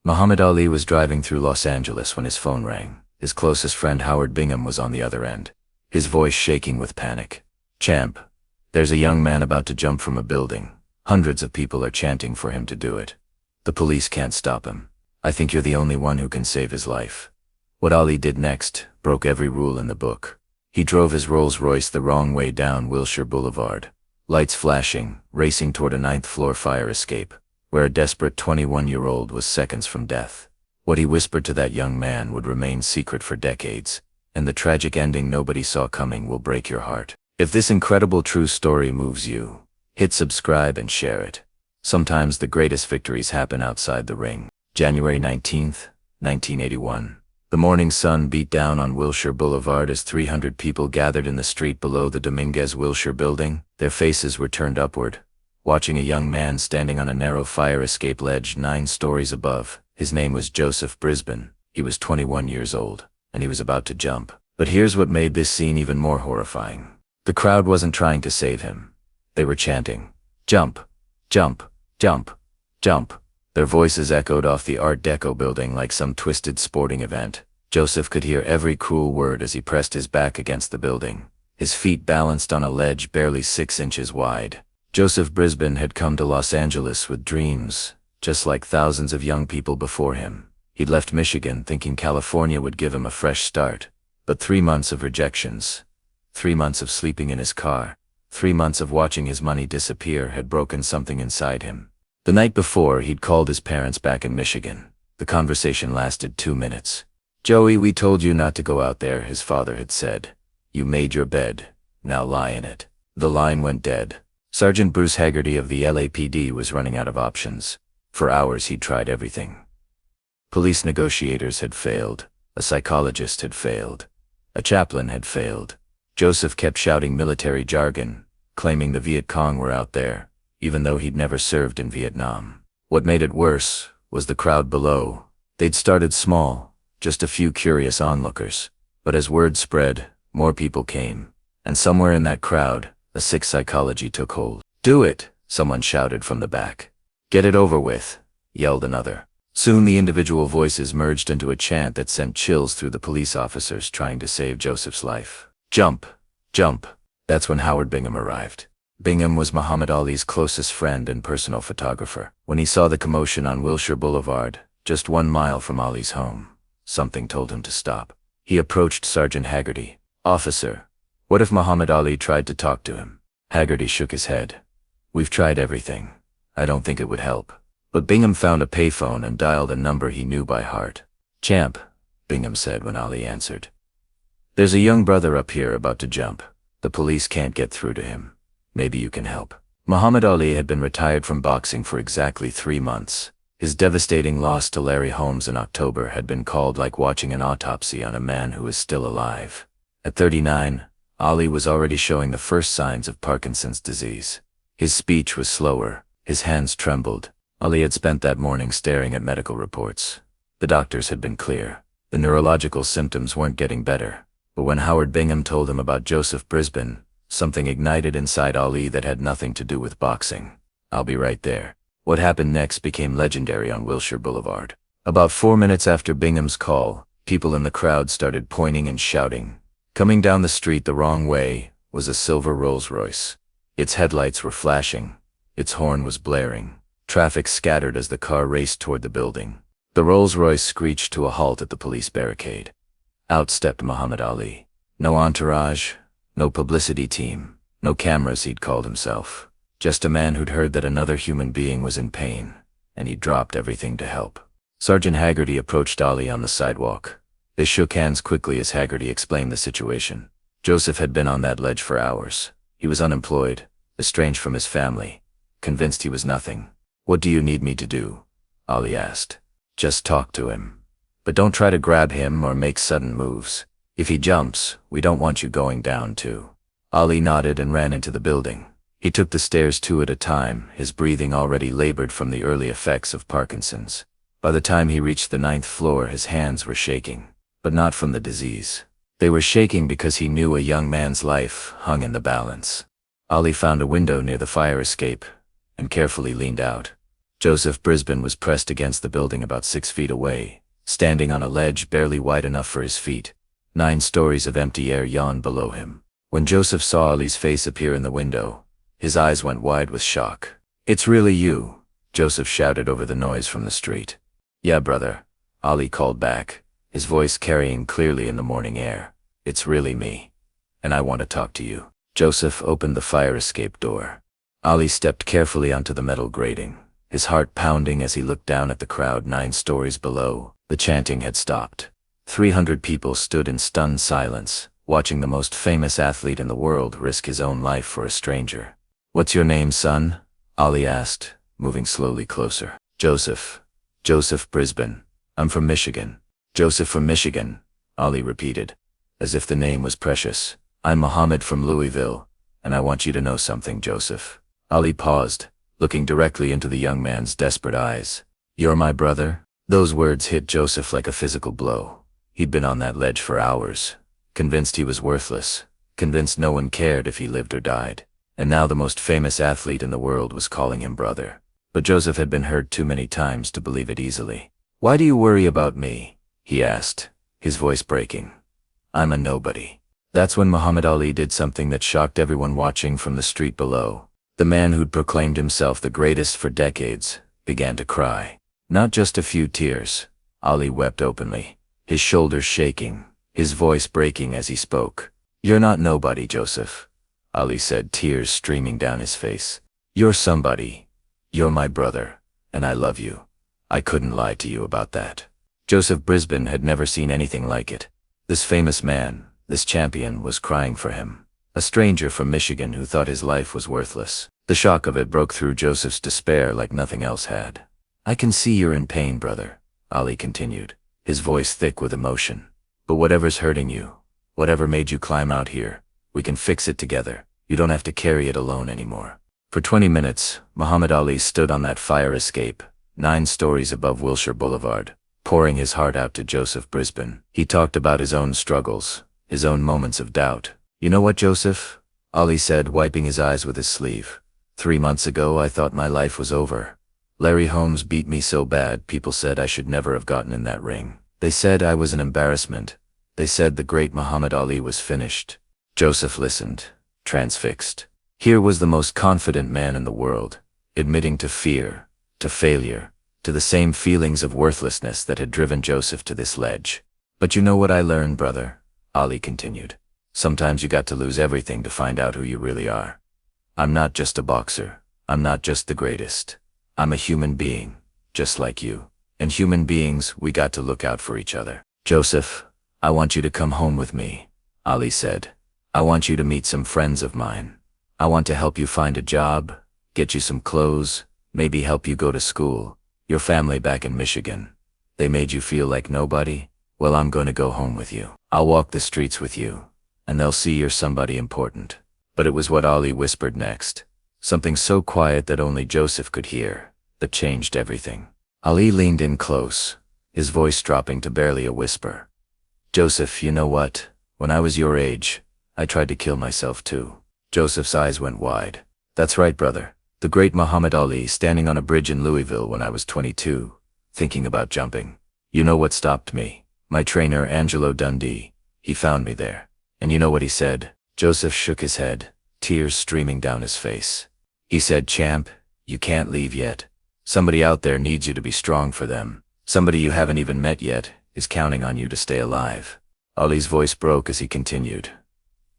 Muhammad Ali was driving through Los Angeles when his phone rang. His closest friend Howard Bingham was on the other end, his voice shaking with panic. "Champ, there's a young man about to jump from a building. Hundreds of people are chanting for him to do it. The police can't stop him. I think you're the only one who can save his life." What Ali did next broke every rule in the book. He drove his Rolls-Royce the wrong way down Wilshire Boulevard, lights flashing, racing toward a ninth-floor fire escape, where a desperate 21-year-old was seconds from death. What he whispered to that young man would remain secret for decades, and the tragic ending nobody saw coming will break your heart. If this incredible true story moves you, hit subscribe and share it. Sometimes the greatest victories happen outside the ring. January 19th, 1981. The morning sun beat down on Wilshire Boulevard as 300 people gathered in the street below the Dominguez Wilshire building. Their faces were turned upward, watching a young man standing on a narrow fire escape ledge 9 stories above. His name was Joseph Brisbane. He was 21 years old, and he was about to jump. But here's what made this scene even more horrifying. The crowd wasn't trying to save him. They were chanting, "Jump, jump, jump, jump." Their voices echoed off the Art Deco building like some twisted sporting event. Joseph could hear every cruel word as he pressed his back against the building, his feet balanced on a ledge barely 6 inches wide. Joseph Brisbane had come to Los Angeles with dreams, just like thousands of young people before him. He'd left Michigan thinking California would give him a fresh start. But 3 months of rejections, 3 months of sleeping in his car, 3 months of watching his money disappear had broken something inside him. The night before, he'd called his parents back in Michigan. The conversation lasted 2 minutes. "Joey, we told you not to go out there," his father had said. "You made your bed, now lie in it." The line went dead. Sergeant Bruce Haggerty of the LAPD was running out of options. For hours he'd tried everything. Police negotiators had failed. A psychologist had failed. A chaplain had failed. Joseph kept shouting military jargon, claiming the Viet Cong were out there, even though he'd never served in Vietnam. What made it worse was the crowd below. They'd started small, just a few curious onlookers. But as word spread, more people came. And somewhere in that crowd, a sick psychology took hold. "Do it," someone shouted from the back. "Get it over with," yelled another. Soon the individual voices merged into a chant that sent chills through the police officers trying to save Joseph's life. "Jump, jump." That's when Howard Bingham arrived. Bingham was Muhammad Ali's closest friend and personal photographer. When he saw the commotion on Wilshire Boulevard, just 1 mile from Ali's home, something told him to stop. He approached Sergeant Haggerty. "Officer, what if Muhammad Ali tried to talk to him?" Haggerty shook his head. "We've tried everything. I don't think it would help." But Bingham found a payphone and dialed a number he knew by heart. "Champ," Bingham said when Ali answered. "There's a young brother up here about to jump. The police can't get through to him. Maybe you can help." Muhammad Ali had been retired from boxing for exactly 3 months. His devastating loss to Larry Holmes in October had been called like watching an autopsy on a man who is still alive. At 39, Ali was already showing the first signs of Parkinson's disease. His speech was slower, his hands trembled. Ali had spent that morning staring at medical reports. The doctors had been clear. The neurological symptoms weren't getting better. But when Howard Bingham told him about Joseph Brisbane, something ignited inside Ali that had nothing to do with boxing. "I'll be right there." What happened next became legendary on Wilshire Boulevard. About 4 minutes after Bingham's call, people in the crowd started pointing and shouting. Coming down the street the wrong way was a silver Rolls-Royce. Its headlights were flashing. Its horn was blaring. Traffic scattered as the car raced toward the building. The Rolls-Royce screeched to a halt at the police barricade. Out stepped Muhammad Ali. No entourage, no publicity team, no cameras, he'd called himself. Just a man who'd heard that another human being was in pain, and he dropped everything to help. Sergeant Haggerty approached Ali on the sidewalk. They shook hands quickly as Haggerty explained the situation. Joseph had been on that ledge for hours. He was unemployed, estranged from his family, convinced he was nothing. "What do you need me to do?" Ali asked. "Just talk to him. But don't try to grab him or make sudden moves. If he jumps, we don't want you going down too." Ali nodded and ran into the building. He took the stairs 2 at a time, his breathing already labored from the early effects of Parkinson's. By the time he reached the 9th floor, his hands were shaking. But not from the disease. They were shaking because he knew a young man's life hung in the balance. Ali found a window near the fire escape and carefully leaned out. Joseph Brisbane was pressed against the building about 6 feet away, standing on a ledge barely wide enough for his feet. 9 stories of empty air yawned below him. When Joseph saw Ali's face appear in the window, his eyes went wide with shock. "It's really you," Joseph shouted over the noise from the street. "Yeah, brother," Ali called back, his voice carrying clearly in the morning air. "It's really me. And I want to talk to you." Joseph opened the fire escape door. Ali stepped carefully onto the metal grating, his heart pounding as he looked down at the crowd 9 stories below. The chanting had stopped. 300 people stood in stunned silence, watching the most famous athlete in the world risk his own life for a stranger. "What's your name, son?" Ali asked, moving slowly closer. "Joseph. Joseph Brisbane. I'm from Michigan." "Joseph from Michigan," Ali repeated, as if the name was precious. "I'm Mohammed from Louisville, and I want you to know something, Joseph." Ali paused, looking directly into the young man's desperate eyes. "You're my brother?" Those words hit Joseph like a physical blow. He'd been on that ledge for hours, convinced he was worthless, convinced no one cared if he lived or died. And now the most famous athlete in the world was calling him brother. But Joseph had been hurt too many times to believe it easily. "Why do you worry about me?" he asked, his voice breaking. "I'm a nobody." That's when Muhammad Ali did something that shocked everyone watching from the street below. The man who'd proclaimed himself the greatest for decades began to cry. Not just a few tears. Ali wept openly, his shoulders shaking, his voice breaking as he spoke. "You're not nobody, Joseph," Ali said, tears streaming down his face. "You're somebody. You're my brother, and I love you. I couldn't lie to you about that." Joseph Brisbane had never seen anything like it. This famous man, this champion, was crying for him. A stranger from Michigan who thought his life was worthless. The shock of it broke through Joseph's despair like nothing else had. "I can see you're in pain, brother," Ali continued, his voice thick with emotion. "But whatever's hurting you, whatever made you climb out here, we can fix it together. You don't have to carry it alone anymore." For 20 minutes, Muhammad Ali stood on that fire escape, 9 stories above Wilshire Boulevard, pouring his heart out to Joseph Brisbane. He talked about his own struggles, his own moments of doubt. "You know what, Joseph?" Ali said, wiping his eyes with his sleeve. 3 months ago, I thought my life was over. Larry Holmes beat me so bad, people said I should never have gotten in that ring. They said I was an embarrassment. They said the great Muhammad Ali was finished." Joseph listened, transfixed. Here was the most confident man in the world, admitting to fear, to failure, to the same feelings of worthlessness that had driven Joseph to this ledge. "But you know what I learned, brother?" Ali continued. "Sometimes you got to lose everything to find out who you really are. I'm not just a boxer. I'm not just the greatest. I'm a human being, just like you. And human beings, we got to look out for each other." "Joseph, I want you to come home with me," Ali said. "I want you to meet some friends of mine. I want to help you find a job, get you some clothes, maybe help you go to school. Your family back in Michigan, they made you feel like nobody? Well, I'm going to go home with you. I'll walk the streets with you, and they'll see you're somebody important." But it was what Ali whispered next, something so quiet that only Joseph could hear, that changed everything. Ali leaned in close, his voice dropping to barely a whisper. "Joseph, you know what? When I was your age, I tried to kill myself too." Joseph's eyes went wide. "That's right, brother. The great Muhammad Ali, standing on a bridge in Louisville when I was 22, thinking about jumping. You know what stopped me? My trainer, Angelo Dundee. He found me there. And you know what he said?" Joseph shook his head, tears streaming down his face. "He said, 'Champ, you can't leave yet. Somebody out there needs you to be strong for them. Somebody you haven't even met yet is counting on you to stay alive.'" Ali's voice broke as he continued.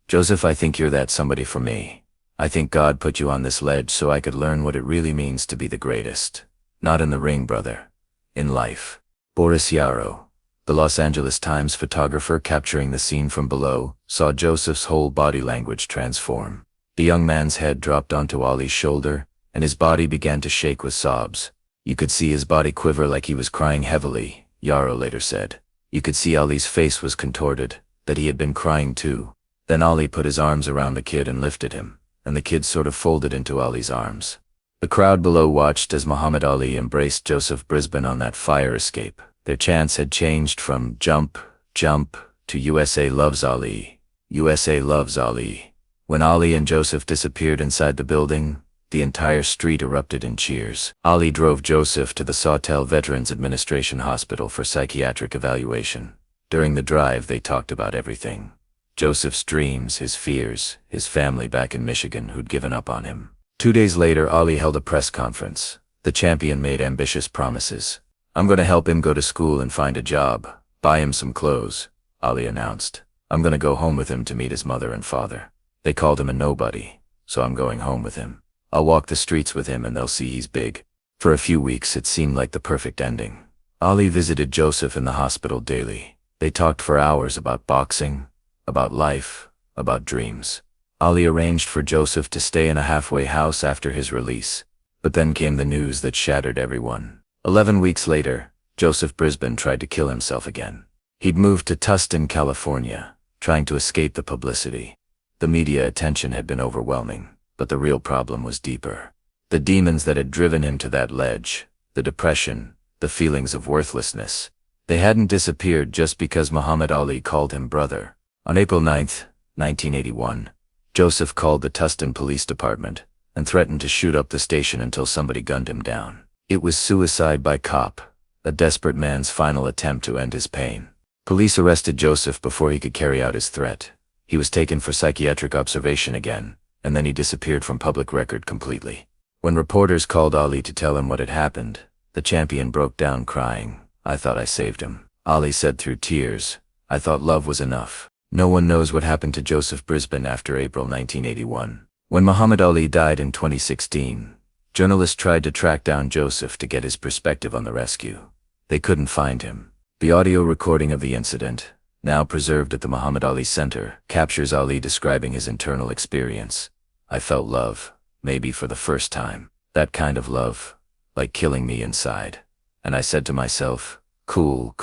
"Joseph, I think you're that somebody for me. I think God put you on this ledge so I could learn what it really means to be the greatest. Not in the ring, brother. In life." Boris Yarrow, the Los Angeles Times photographer capturing the scene from below, saw Joseph's whole body language transform. The young man's head dropped onto Ali's shoulder, and his body began to shake with sobs. You could see his body quiver like he was crying heavily, Yarrow later said. You could see Ali's face was contorted, that he had been crying too. Then Ali put his arms around the kid and lifted him, and the kid sort of folded into Ali's arms. The crowd below watched as Muhammad Ali embraced Joseph Brisbane on that fire escape. Their chants had changed from "Jump, jump" to "USA loves Ali, USA loves Ali." When Ali and Joseph disappeared inside the building, The entire street erupted in cheers. Ali drove Joseph to the Suicidal Veterans Administration Hospital for psychiatric evaluation. During the drive, they talked about everything. Joseph's dreams, his fears, his family back in Michigan who'd given up on him. 2 days later, Ali held a press conference. The champion made ambitious promises. "I'm gonna help him go to school and find a job. Buy him some clothes," Ali announced. "I'm gonna go home with him to meet his mother and father. They called him a nobody, so I'm going home with him. I'll walk the streets with him and they'll see he's big." For a few weeks, it seemed like the perfect ending. Ali visited Joseph in the hospital daily. They talked for hours about boxing, about life, about dreams. Ali arranged for Joseph to stay in a halfway house after his release. But then came the news that shattered everyone. 11 weeks later, Joseph Brisbane tried to kill himself again. He'd moved to Tustin, California, trying to escape the publicity. The media attention had been overwhelming, but the real problem was deeper. The demons that had driven him to that ledge, the depression, the feelings of worthlessness, they hadn't disappeared just because Muhammad Ali called him brother. On April 9th, 1981, Joseph called the Tustin Police Department and threatened to shoot up the station until somebody gunned him down. It was suicide by cop, a desperate man's final attempt to end his pain. Police arrested Joseph before he could carry out his threat. He was taken for psychiatric observation again, and then he disappeared from public record completely. When reporters called Ali to tell him what had happened, the champion broke down crying. "I thought I saved him." Ali said through tears, "I thought love was enough." No one knows what happened to Joseph Brisbane after April 1981. When Muhammad Ali died in 2016, journalists tried to track down Joseph to get his perspective on the rescue. They couldn't find him. The audio recording of the incident, now preserved at the Muhammad Ali Center, captures Ali describing his internal experience. "I felt love, maybe for the first time. That kind of love, like killing me inside. And I said to myself, cool,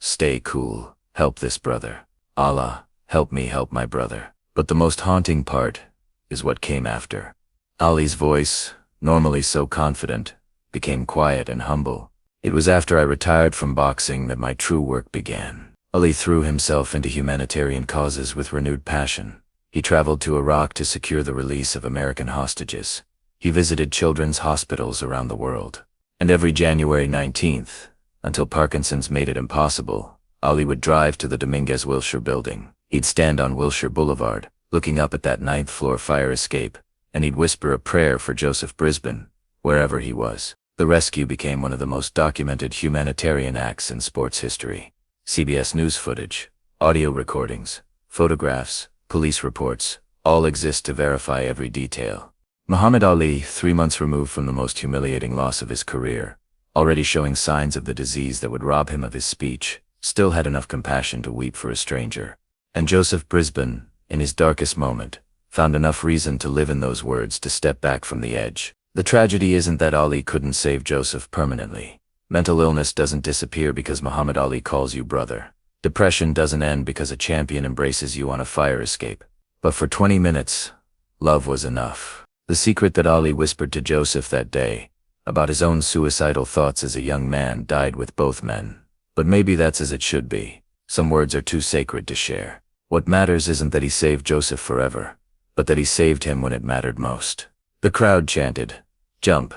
stay cool, help this brother. Allah, help me help my brother." But the most haunting part is what came after. Ali's voice, normally so confident, became quiet and humble. "It was after I retired from boxing that my true work began." Ali threw himself into humanitarian causes with renewed passion. He traveled to Iraq to secure the release of American hostages. He visited children's hospitals around the world. And every January 19th, until Parkinson's made it impossible, Ali would drive to the Dominguez Wilshire building. He'd stand on Wilshire Boulevard, looking up at that 9th-floor fire escape, and he'd whisper a prayer for Joseph Brisbane, wherever he was. The rescue became one of the most documented humanitarian acts in sports history. CBS News footage, audio recordings, photographs, police reports, all exist to verify every detail. Muhammad Ali, 3 months removed from the most humiliating loss of his career, already showing signs of the disease that would rob him of his speech, still had enough compassion to weep for a stranger. And Joseph Brisbane, in his darkest moment, found enough reason to live in those words to step back from the edge. The tragedy isn't that Ali couldn't save Joseph permanently. Mental illness doesn't disappear because Muhammad Ali calls you brother. Depression doesn't end because a champion embraces you on a fire escape. But for 20 minutes, love was enough. The secret that Ali whispered to Joseph that day, about his own suicidal thoughts as a young man, died with both men. But maybe that's as it should be. Some words are too sacred to share. What matters isn't that he saved Joseph forever, but that he saved him when it mattered most. The crowd chanted, "Jump."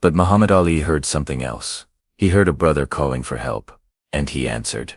But Muhammad Ali heard something else. He heard a brother calling for help, and he answered.